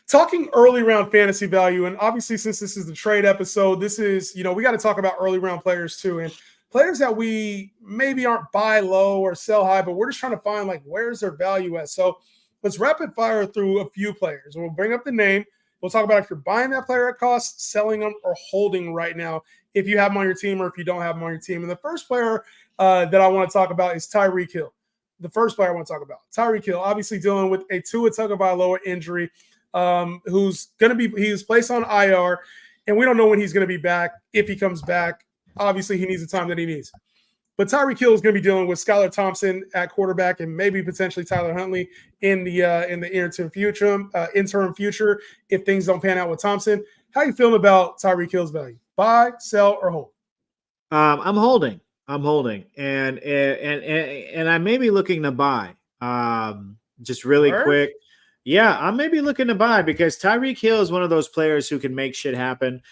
talking early round fantasy value, and obviously since this is the trade episode, this is, we got to talk about early round players too, and players that we maybe aren't buy low or sell high, but we're just trying to find like where's their value at. So let's rapid fire through a few players. We'll bring up the name. We'll talk about if you're buying that player at cost, selling them, or holding right now if you have them on your team or if you don't have them on your team. And the first player that I want to talk about is Tyreek Hill. The first player I want to talk about, Tyreek Hill, obviously dealing with a Tua Tagovailoa injury, who's going to be – he's placed on IR, and we don't know when he's going to be back. If he comes back, obviously he needs the time that he needs. But Tyreek Hill is going to be dealing with Skylar Thompson at quarterback and maybe potentially Tyler Huntley in the interim future if things don't pan out with Thompson. How are you feeling about Tyreek Hill's value? Buy, sell, or hold? I'm holding. And I may be looking to buy. Just really quick. Yeah, I may be looking to buy because Tyreek Hill is one of those players who can make shit happen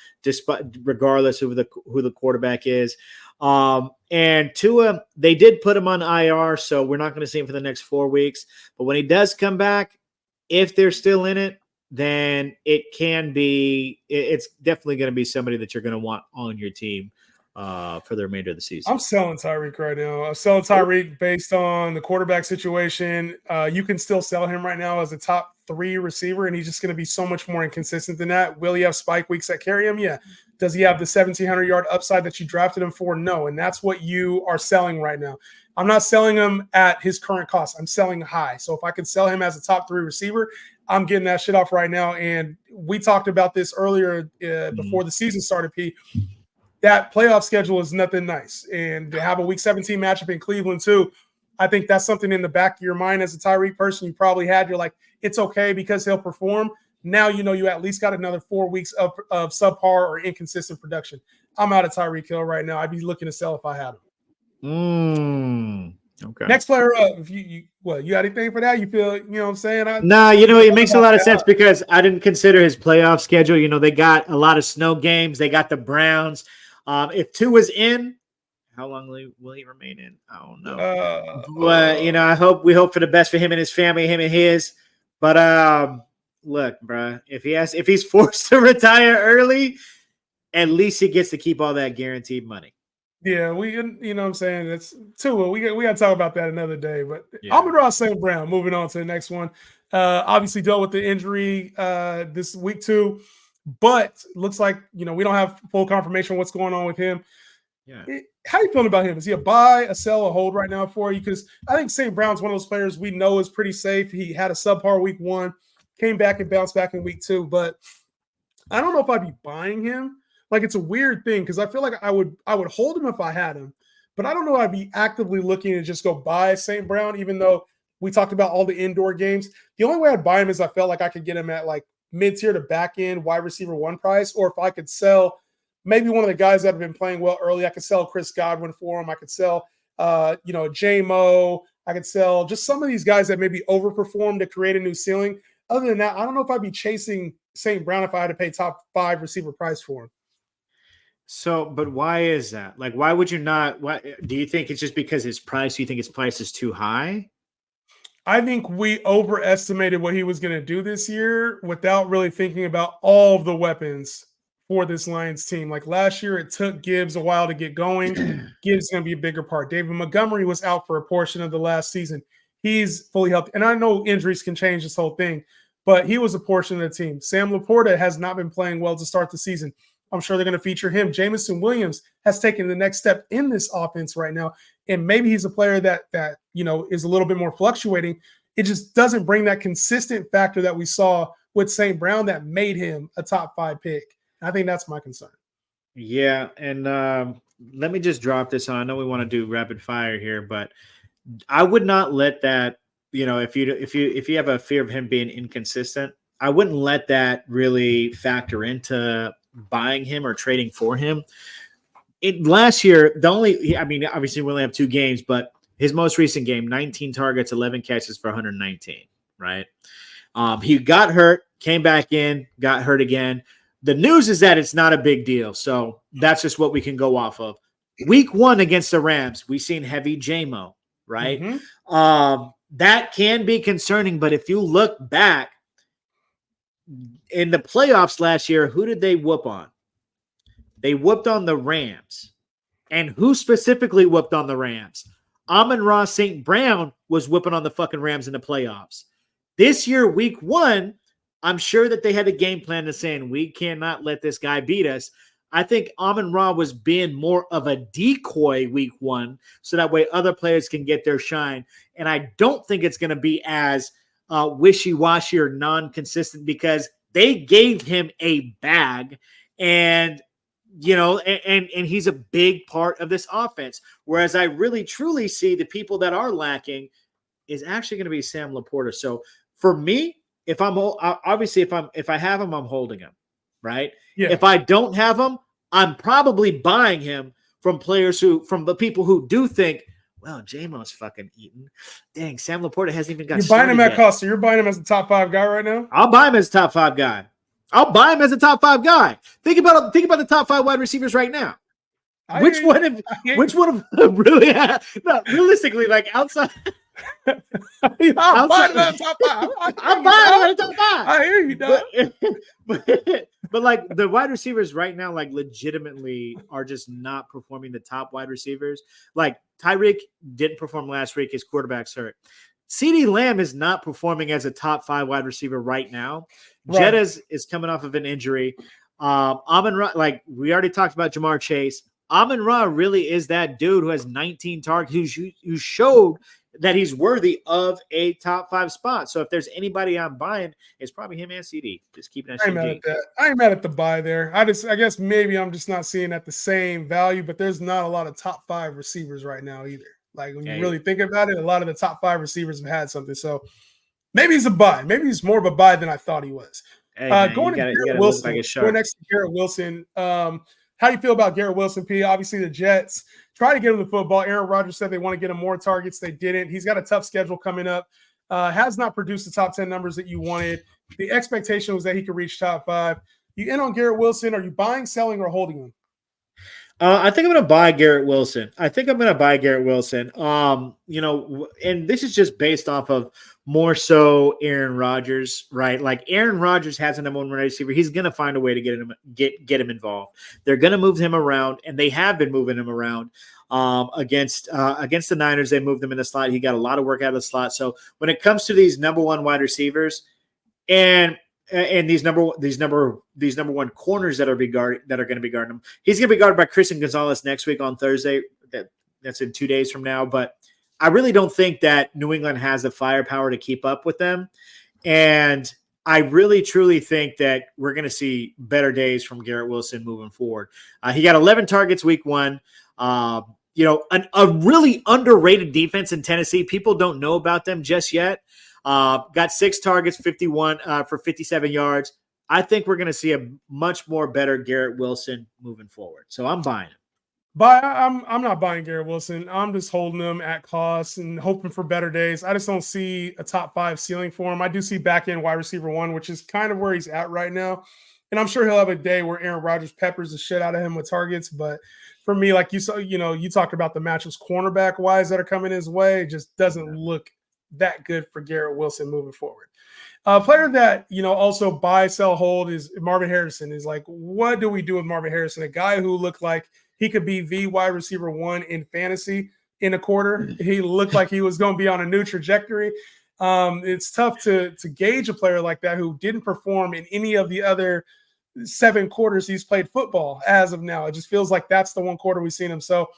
regardless of who the quarterback is. And Tua, they did put him on IR, so we're not going to see him for the next 4 weeks. But when he does come back, if they're still in it, then it's definitely going to be somebody that you're going to want on your team for the remainder of the season. I'm selling Tyreek right now. I'm selling Tyreek based on the quarterback situation. You can still sell him right now as a top 3 receiver, and he's just going to be so much more inconsistent than that. Will he have spike weeks that carry him? Yeah. Does he have the 1,700-yard upside that you drafted him for? No, and that's what you are selling right now. I'm not selling him at his current cost. I'm selling high. So if I could sell him as a top 3 receiver, I'm getting that shit off right now. And we talked about this earlier before the season started, P. That playoff schedule is nothing nice. And to have a Week 17 matchup in Cleveland too, I think that's something in the back of your mind as a Tyreek person you probably had. You're like, it's okay because he'll perform. Now you at least got another 4 weeks of subpar or inconsistent production. I'm out of Tyreek Hill right now. I'd be looking to sell if I had him. Okay. Next player up. If you got anything for that? You feel, what I'm saying? It makes a lot of sense because I didn't consider his playoff schedule. They got a lot of snow games. They got the Browns. If Tua's in, how long will he remain in? I don't know. But we hope for the best for him and his family, him and his. But look, bro, if he's forced to retire early, at least he gets to keep all that guaranteed money. Yeah, what I'm saying? That's Tua. We got to talk about that another day. But yeah. I'm going to draw St. Brown. Moving on to the next one. Obviously dealt with the injury this week too. But looks like, we don't have full confirmation on what's going on with him. Yeah. How are you feeling about him? Is he a buy, a sell, a hold right now for you? Because I think St. Brown's one of those players we know is pretty safe. He had a subpar week 1, came back and bounced back in week 2. But I don't know if I'd be buying him. Like, it's a weird thing because I feel like I would hold him if I had him. But I don't know if I'd be actively looking to just go buy St. Brown, even though we talked about all the indoor games. The only way I'd buy him is I felt like I could get him at like mid-tier to back-end wide receiver 1 price, or if I could sell maybe one of the guys that have been playing well early, I could sell Chris Godwin for him. I could sell, J-Mo. I could sell just some of these guys that maybe overperformed to create a new ceiling. Other than that, I don't know if I'd be chasing St. Brown if I had to pay top 5 receiver price for him. So, but why is that? Like, why would you not? Why do you think it's just because his price? Do you think his price is too high? I think we overestimated what he was going to do this year without really thinking about all of the weapons for this Lions team. Like last year, it took Gibbs a while to get going. Gibbs is going to be a bigger part. David Montgomery was out for a portion of the last season. He's fully healthy. And I know injuries can change this whole thing, but he was a portion of the team. Sam Laporta has not been playing well to start the season. I'm sure they're going to feature him. Jamison Williams has taken the next step in this offense right now. And maybe he's a player that is a little bit more fluctuating. It just doesn't bring that consistent factor that we saw with St. Brown that made him a top 5 pick. I think that's my concern. Yeah, and let me just drop this on. I know we want to do rapid fire here, but I would not let that, if you have a fear of him being inconsistent, I wouldn't let that really factor into buying him or trading for him. Last year, obviously we only have 2 games, but his most recent game, 19 targets, 11 catches for 119, right? He got hurt, came back in, got hurt again. The news is that it's not a big deal, so that's just what we can go off of. Week 1 against the Rams, we've seen heavy J-Mo, right? Mm-hmm. That can be concerning, but if you look back, in the playoffs last year, who did they whoop on? They whooped on the Rams. And who specifically whooped on the Rams? Amon-Ra St. Brown was whooping on the fucking Rams in the playoffs. This year, week 1, I'm sure that they had a game plan to saying, we cannot let this guy beat us. I think Amon-Ra was being more of a decoy week 1, so that way other players can get their shine. And I don't think it's going to be as wishy-washy or non-consistent because they gave him a bag and and he's a big part of this offense. Whereas I really truly see the people that are lacking is actually going to be Sam Laporta. So for me, if I have him, I'm holding him, right? Yeah. If I don't have him, I'm probably buying him from the people who do think, well, J-Mo's fucking eating. Dang, Sam Laporta hasn't even got You're buying him at yet. cost, so you're buying him as a top 5 guy right now? I'll buy him as a top 5 guy. I'll buy him as a top 5 guy. Think about the top 5 wide receivers right now. Which one of really not realistically, like outside? I'm buying him at top 5. I'm buying him at top 5. I hear you, dog. But like the wide receivers right now, like legitimately are just not performing. The top wide receivers, like Tyreek didn't perform last week. His quarterback's hurt. CeeDee Lamb is not performing as a top 5 wide receiver right now. Right. Jetta is coming off of an injury. Amon-Ra, like we already talked about Jamar Chase. Amon-Ra really is that dude who has 19 targets, who showed that he's worthy of a top 5 spot. So if there's anybody I'm buying, it's probably him and CD. Just keeping that. I ain't mad at the buy there. I guess maybe I'm just not seeing at the same value, but there's not a lot of top 5 receivers right now either. Like when you really think about it, a lot of the top 5 receivers have had something. So maybe he's a buy. Maybe he's more of a buy than I thought he was. Hey, man, going next to Garrett Wilson. How do you feel about Garrett Wilson, P? Obviously, the Jets try to get him the football. Aaron Rodgers said they want to get him more targets. They didn't. He's got a tough schedule coming up. Has not produced the top 10 numbers that you wanted. The expectation was that he could reach top 5. You in on Garrett Wilson? Are you buying, selling, or holding him? I think I'm going to buy Garrett Wilson. And this is just based off of more so Aaron Rodgers, right? Like Aaron Rodgers has a number 1 receiver. He's going to find a way to get him involved. They're going to move him around, and they have been moving him around. Against the Niners, they moved him in the slot. He got a lot of work out of the slot. So when it comes to these number 1 wide receivers and these number 1 corners that are going to be guarding him, he's going to be guarded by Christian Gonzalez next week on Thursday. That's in 2 days from now. But I really don't think that New England has the firepower to keep up with them. And I really, truly think that we're going to see better days from Garrett Wilson moving forward. He got 11 targets week 1. A really underrated defense in Tennessee. People don't know about them just yet. Got 6 targets, 51 for 57 yards. I think we're going to see a much more better Garrett Wilson moving forward. So I'm buying him. But I'm not buying Garrett Wilson. I'm just holding him at cost and hoping for better days. I just don't see a top 5 ceiling for him. I do see back end wide receiver 1, which is kind of where he's at right now. And I'm sure he'll have a day where Aaron Rodgers peppers the shit out of him with targets. But for me, like you saw, you talked about the matchups cornerback wise that are coming his way. It just doesn't look that good for Garrett Wilson moving forward. A player that, also buy, sell, hold is Marvin Harrison. Is like, what do we do with Marvin Harrison? A guy who looked like he could be the wide receiver 1 in fantasy in a quarter. He looked like he was going to be on a new trajectory. It's tough to gauge a player like that who didn't perform in any of the other 7 quarters he's played football as of now. It just feels like that's the one quarter we've seen him. So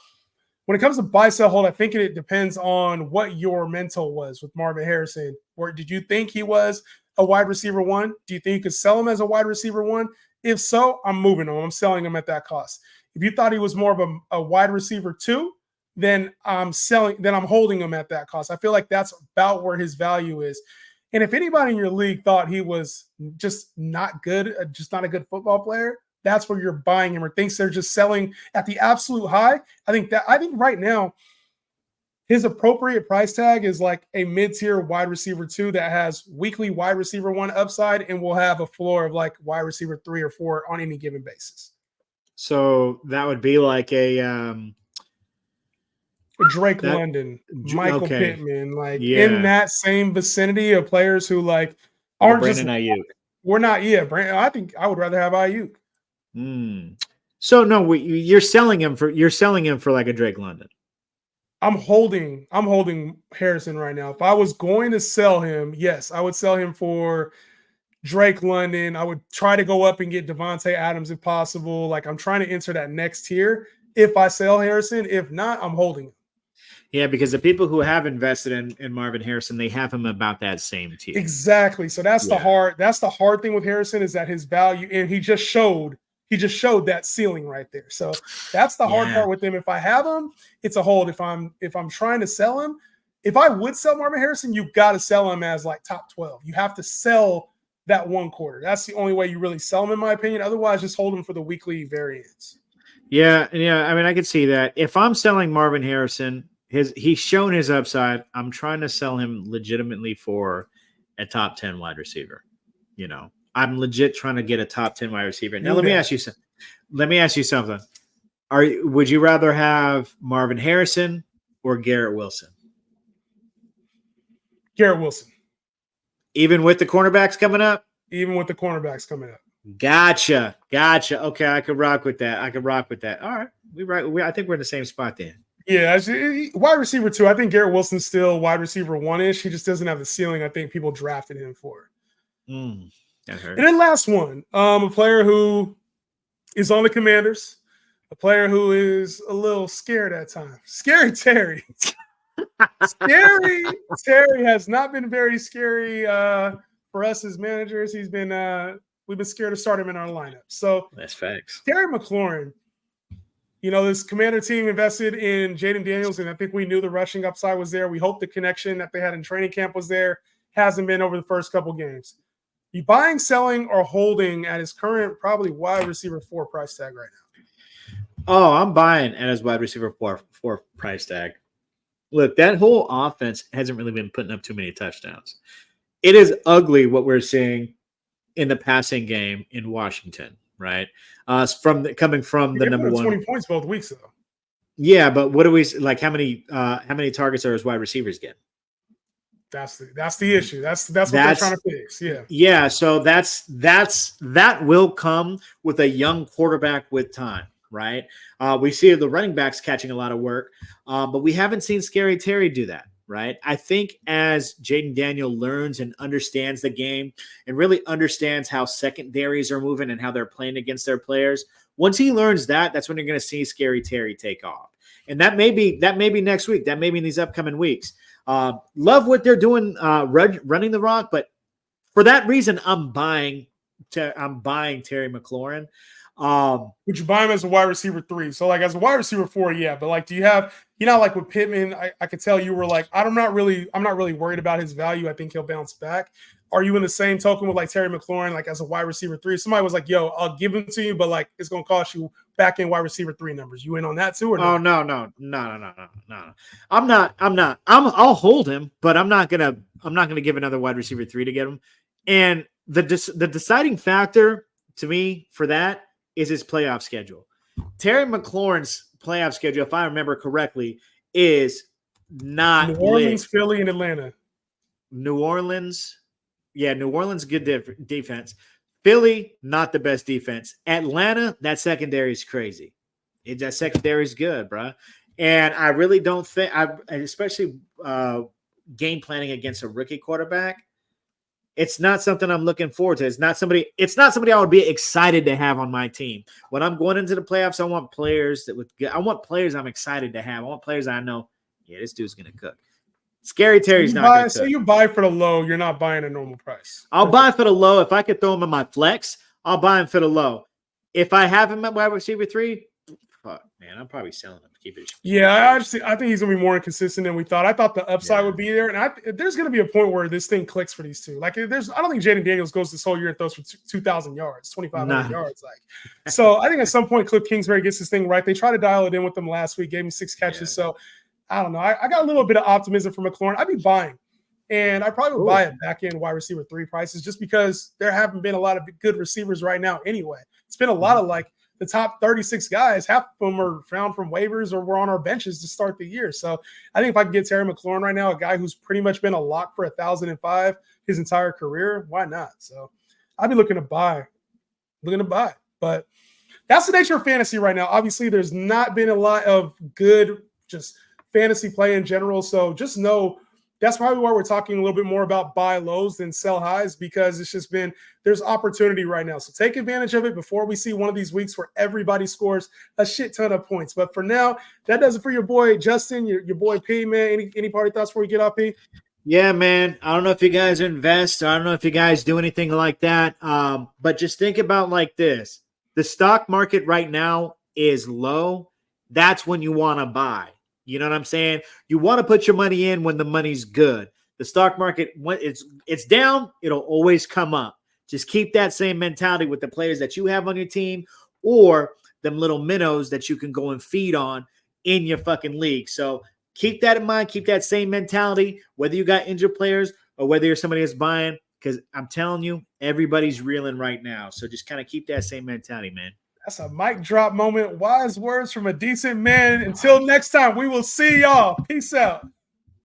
when it comes to buy, sell, hold, I think it depends on what your mental was with Marvin Harrison. Or did you think he was a wide receiver 1? Do you think you could sell him as a wide receiver 1? If so, I'm moving him. I'm selling him at that cost. If you thought he was more of a wide receiver 2, then I'm holding him at that cost. I feel like that's about where his value is. And if anybody in your league thought he was just not good, just not a good football player, that's where you're buying him, or thinks they're just selling at the absolute high. I think right now his appropriate price tag is like a mid-tier wide receiver 2 that has weekly wide receiver 1 upside and will have a floor of like wide receiver 3 or 4 on any given basis. So that would be like a Drake London, Michael Pittman, in that same vicinity of players who like aren't Brandon Ayuk. We're not yet, Brand. I think I would rather have Ayuk. So no, you're selling him for like a Drake London. I'm holding Harrison right now. If I was going to sell him, yes, I would sell him for Drake London. I would try to go up and get Devontae Adams if possible. Like I'm trying to enter that next tier if I sell Harrison. If not, I'm holding him. Yeah, because the people who have invested in Marvin Harrison, they have him about that same tier. Exactly. So that's the hard thing with Harrison is that his value, and he just showed that ceiling right there. So that's the hard part with him. If I have him, it's a hold. If I'm trying to sell him, if I would sell Marvin Harrison, you've got to sell him as like top 12. You have to sell that one quarter. That's the only way you really sell him, in my opinion. Otherwise, just hold him for the weekly variance. Yeah. I mean, I could see that. If I'm selling Marvin Harrison, he's shown his upside. I'm trying to sell him legitimately for a top 10 wide receiver. You know, I'm legit trying to get a top 10 wide receiver. Now, let me ask you something. Would you rather have Marvin Harrison or Garrett Wilson? Garrett Wilson. Even with the cornerbacks coming up? Even with the cornerbacks coming up. Gotcha. Okay, I could rock with that. All right. I think we're in the same spot then. Yeah, wide receiver 2. I think Garrett Wilson's still wide receiver 1-ish. He just doesn't have the ceiling I think people drafted him for. That hurt. And then last one, a player who is on the Commanders, a player who is a little scared at times. Scary Terry. Scary Terry has not been very scary for us as managers. He's been we've been scared to start him in our lineup. So that's facts. Terry McLaurin. You know, this Commander team invested in Jaden Daniels, and I think we knew the rushing upside was there. We hoped the connection that they had in training camp was there. Hasn't been over the first couple games. You buying, selling, or holding at his current probably wide receiver 4 price tag right now? Oh, I'm buying at his wide receiver 4 price tag. Look, that whole offense hasn't really been putting up too many touchdowns. It is ugly what we're seeing in the passing game in Washington. Right, coming from the number 20 points both weeks though. Yeah, but what do we like? How many targets are his wide receivers getting? That's the issue. That's what they're trying to fix. Yeah. So that will come with a young quarterback with time, right? We see the running backs catching a lot of work, but we haven't seen Scary Terry do that. Right. I think as Jaden Daniel learns and understands the game and really understands how secondaries are moving and how they're playing against their players, once he learns that, that's when you're going to see Scary Terry take off. And that may be next week. That may be in these upcoming weeks. Love what they're doing, running the rock. But for that reason, I'm buying Terry McLaurin. Would you buy him as a wide receiver 3? So like as a wide receiver 4, yeah. But like, do you have, like with Pittman, I could tell you were like, I'm not really worried about his value. I think he'll bounce back. Are you in the same token with like Terry McLaurin, like as a wide receiver 3? Somebody was like, yo, I'll give him to you, but like it's gonna cost you back end wide receiver 3 numbers. You in on that too or no? Oh no. I'm not. I'll hold him, but I'm not gonna give another wide receiver 3 to get him. And the deciding factor to me for that is his playoff schedule. Terry McLaurin's playoff schedule, if I remember correctly, is not New Orleans, lit. Philly, and Atlanta. New Orleans, good defense. Philly, not the best defense. Atlanta, that secondary is crazy. That secondary is good, bro. And I really don't think, especially game planning against a rookie quarterback, it's not something I'm looking forward to. It's not somebody I would be excited to have on my team. When I'm going into the playoffs, I want players I'm excited to have. I want players I know, this dude's going to cook. Scary Terry's not going to cook. So you buy for the low, you're not buying a normal price. I'll buy for the low. If I could throw him in my flex, I'll buy him for the low. If I have him at wide receiver 3, fuck, man, I'm probably selling him. Keep it. Yeah, I think he's gonna be more inconsistent than we thought. I thought the upside would be there, and there's gonna be a point where this thing clicks for these two. Like, I don't think Jaden Daniels goes this whole year and throws for 2,000 yards, 2,500 yards. Like, so I think at some point Cliff Kingsbury gets this thing right. They tried to dial it in with him last week, gave him 6 catches. Yeah. So I don't know. I got a little bit of optimism for McLaurin. I'd be buying, and I probably would buy at back end wide receiver 3 prices just because there haven't been a lot of good receivers right now. Anyway, it's been a lot of like. The top 36 guys, half of them are found from waivers or were on our benches to start the year. So I think if I can get Terry McLaurin right now, a guy who's pretty much been a lock for 1,005 his entire career, why not? So I'd be looking to buy. But that's the nature of fantasy right now. Obviously, there's not been a lot of good just fantasy play in general. So just know that's probably why we're talking a little bit more about buy lows than sell highs, because it's just been there's opportunity right now. So take advantage of it before we see one of these weeks where everybody scores a shit ton of points. But for now, that does it for your boy Justin, your boy P, man. Any party thoughts before we get off, P? Yeah, man. I don't know if you guys invest. I don't know if you guys do anything like that. But just think about like this: the stock market right now is low. That's when you want to buy. You know what I'm saying? You want to put your money in when the money's good. The stock market, when it's down, it'll always come up. Just keep that same mentality with the players that you have on your team, or them little minnows that you can go and feed on in your fucking league. So keep that in mind. Keep that same mentality, whether you got injured players or whether you're somebody that's buying, because I'm telling you, everybody's reeling right now. So just kind of keep that same mentality, man. That's a mic drop moment. Wise words from a decent man. Until next time, we will see y'all. Peace out.